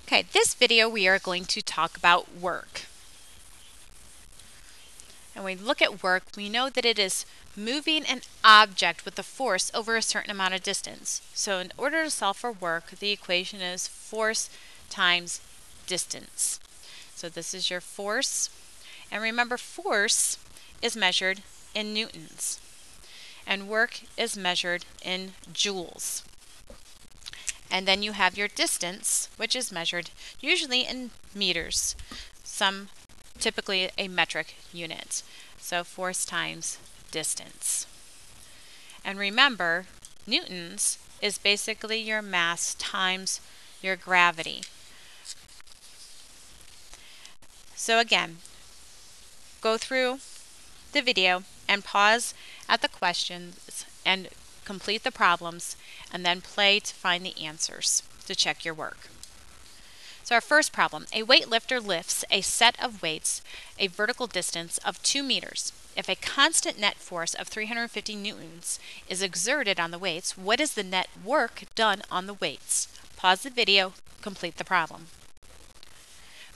Okay, this video we are going to talk about work. And when we look at work, we know that it is moving an object with a force over a certain amount of distance. So in order to solve for work, the equation is force times distance. So this is your force. And remember, force is measured in newtons. And work is measured in joules. And then you have your distance, which is measured usually in meters, typically a metric unit. So force times distance. And remember, newtons is basically your mass times your gravity. So again, go through the video and pause at the questions and complete the problems, and then play to find the answers to check your work. So our first problem, a weightlifter lifts a set of weights a vertical distance of 2 meters. If a constant net force of 350 newtons is exerted on the weights, what is the net work done on the weights? Pause the video, complete the problem.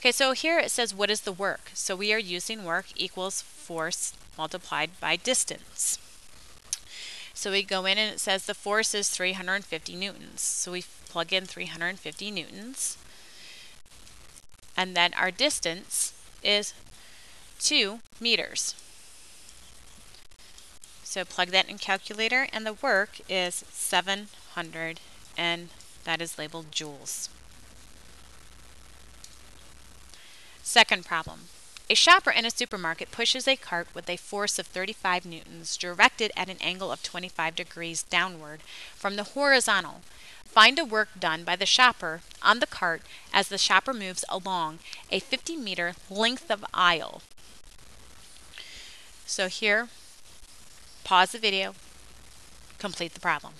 Okay, so here it says what is the work? So we are using work equals force multiplied by distance. So we go in and it says the force is 350 newtons. So we plug in 350 newtons. And then our distance is 2 meters. So plug that in calculator, and the work is 700, and that is labeled joules. Second problem. A shopper in a supermarket pushes a cart with a force of 35 newtons directed at an angle of 25 degrees downward from the horizontal. Find the work done by the shopper on the cart as the shopper moves along a 50-meter length of aisle. So here, pause the video, complete the problem.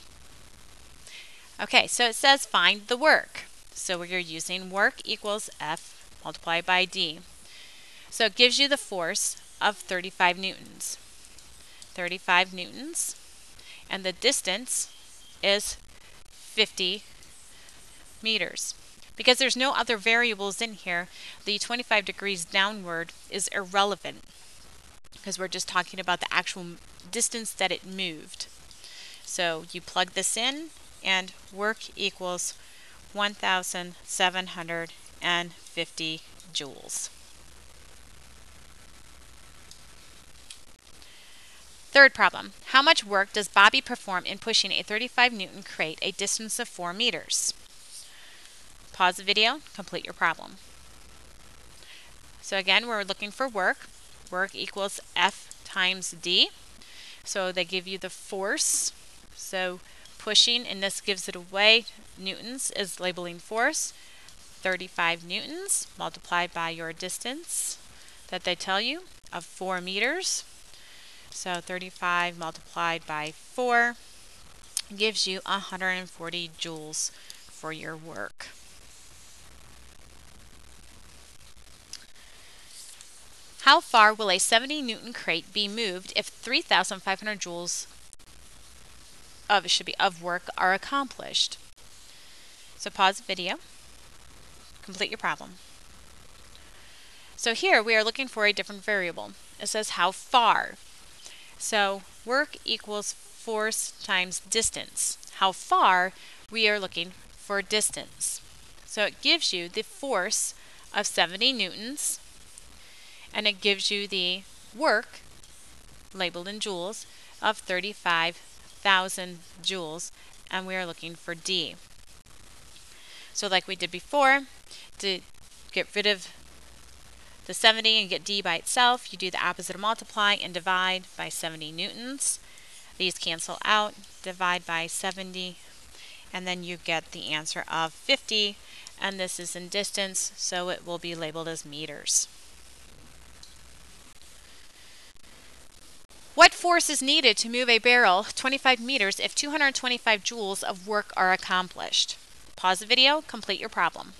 Okay, so it says find the work. So we are using work equals F multiplied by D. So it gives you the force of 35 newtons. 35 newtons. And the distance is 50 meters. Because there's no other variables in here, the 25 degrees downward is irrelevant, because we're just talking about the actual distance that it moved. So you plug this in, and work equals 1,750 joules. Third problem. How much work does Bobby perform in pushing a 35 Newton crate a distance of 4 meters? Pause the video, complete your problem. So again, we're looking for work. Work equals F times D. So they give you the force. So pushing, and this gives it away, newtons is labeling force. 35 newtons multiplied by your distance that they tell you of 4 meters. So 35 multiplied by 4 gives you 140 joules for your work. How far will a 70 Newton crate be moved if 3,500 joules of work are accomplished? So pause the video, complete your problem. So here we are looking for a different variable. It says how far. So work equals force times distance. How far, we are looking for distance. So it gives you the force of 70 newtons, and it gives you the work, labeled in joules, of 35,000 joules, and we are looking for D. So like we did before, to get rid of the 70 and get D by itself, you do the opposite of multiply and divide by 70 newtons. These cancel out, divide by 70, and then you get the answer of 50, and this is in distance, so it will be labeled as meters. What force is needed to move a barrel 25 meters if 225 joules of work are accomplished? Pause the video, complete your problem.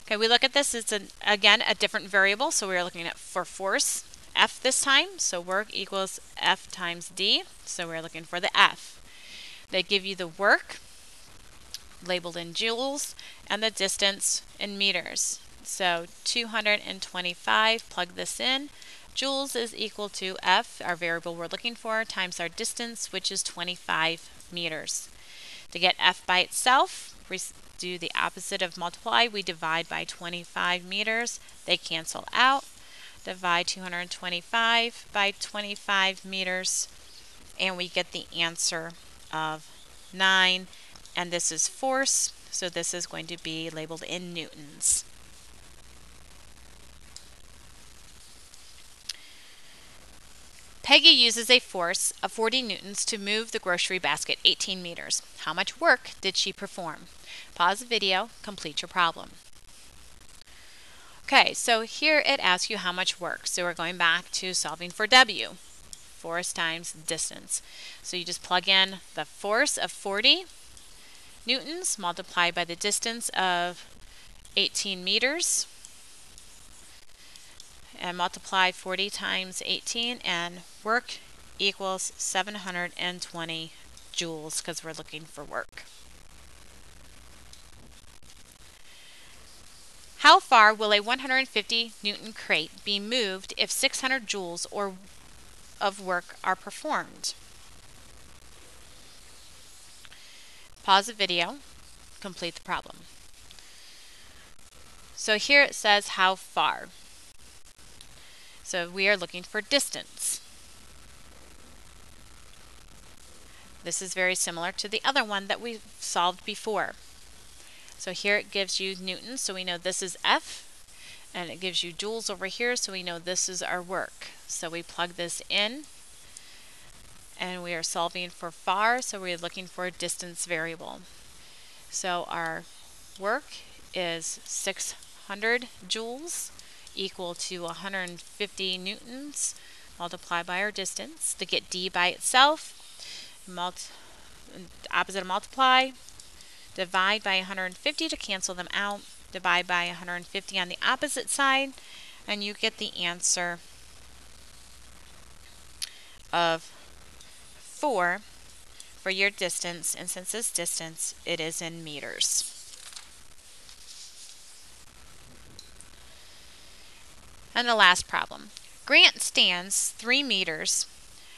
Okay, we look at this, it's again a different variable, so we're looking at for force, F this time, so work equals F times D, so we're looking for the F. They give you the work, labeled in joules, and the distance in meters. So 225, plug this in. Joules is equal to F, our variable we're looking for, times our distance, which is 25 meters. To get F by itself, we do the opposite of multiply. We divide by 25 meters. They cancel out. Divide 225 by 25 meters, and we get the answer of 9. And this is force, so this is going to be labeled in newtons. Peggy uses a force of 40 newtons to move the grocery basket 18 meters. How much work did she perform? Pause the video, complete your problem. Okay, so here it asks you how much work. So we're going back to solving for W, force times distance. So you just plug in the force of 40 newtons multiplied by the distance of 18 meters, and multiply 40 times 18, and work equals 720 joules because we're looking for work. How far will a 150 Newton crate be moved if 600 joules of work are performed? Pause the video, complete the problem. So here it says how far. So we are looking for distance. This is very similar to the other one that we solved before. So here it gives you newtons, so we know this is F, and it gives you joules over here, so we know this is our work. So we plug this in, and we are solving for far, so we're looking for a distance variable. So our work is 600 joules equal to 150 newtons multiplied by our distance. To get D by itself, opposite of multiply, divide by 150 to cancel them out, divide by 150 on the opposite side, and you get the answer of 4 for your distance, and since it's distance, it is in meters. And the last problem. Grant stands 3 meters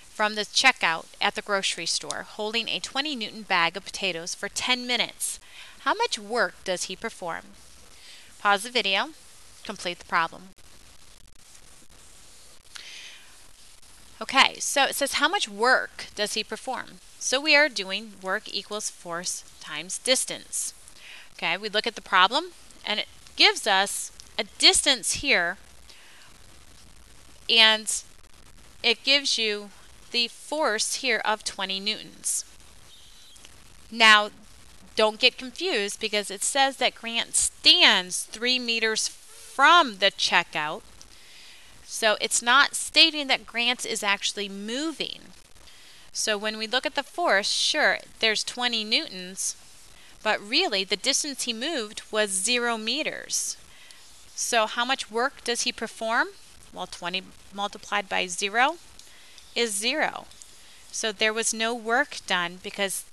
from the checkout at the grocery store holding a 20 Newton bag of potatoes for 10 minutes. How much work does he perform? Pause the video, complete the problem. Okay, so it says how much work does he perform? So we are doing work equals force times distance. Okay, we look at the problem and it gives us a distance here, and it gives you the force here of 20 newtons. Now, don't get confused because it says that Grant stands 3 meters from the checkout. So it's not stating that Grant is actually moving. So when we look at the force, sure, there's 20 newtons, but really the distance he moved was 0 meters. So how much work does he perform? Well, 20 multiplied by 0 is 0. So there was no work done because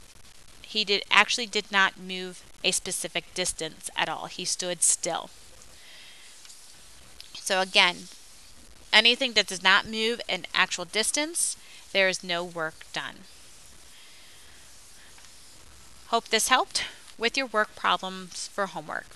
he actually did not move a specific distance at all. He stood still. So again, anything that does not move an actual distance, there is no work done. Hope this helped with your work problems for homework.